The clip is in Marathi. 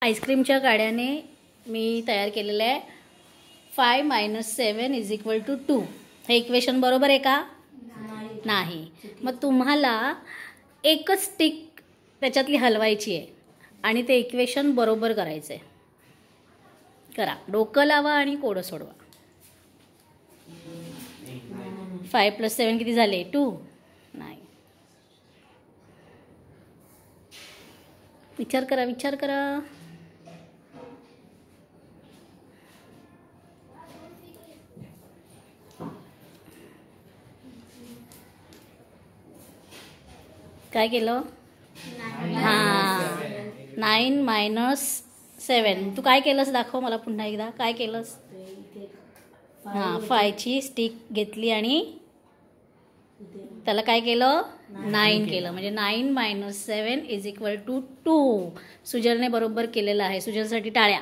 आईस्क्रीमच्या गाड्याने मी तयार केलेलं आहे 5 - 7 = 2. हे इक्वेशन बरोबर आहे का? नाही. मग तुम्हाला एकच स्टिक त्याच्यातली हलवायची आहे आणि ते इक्वेशन बरोबर करायचं आहे. करा, डोकं लावा आणि कोडं सोडवा. 5 + 7 किती झाले? 2. नाही, विचार करा, विचार करा. काय केलं? 9 - 7. तू काय केलंस? दाखव मला पुन्हा एकदा. काय केलंस? 5 ची स्टिक घेतली आणि त्याला काय केलं? 9 केलं. म्हणजे 9 - 7 = 2. सुजलने बरोबर केलेलं आहे. सुजलसाठी टाळ्या.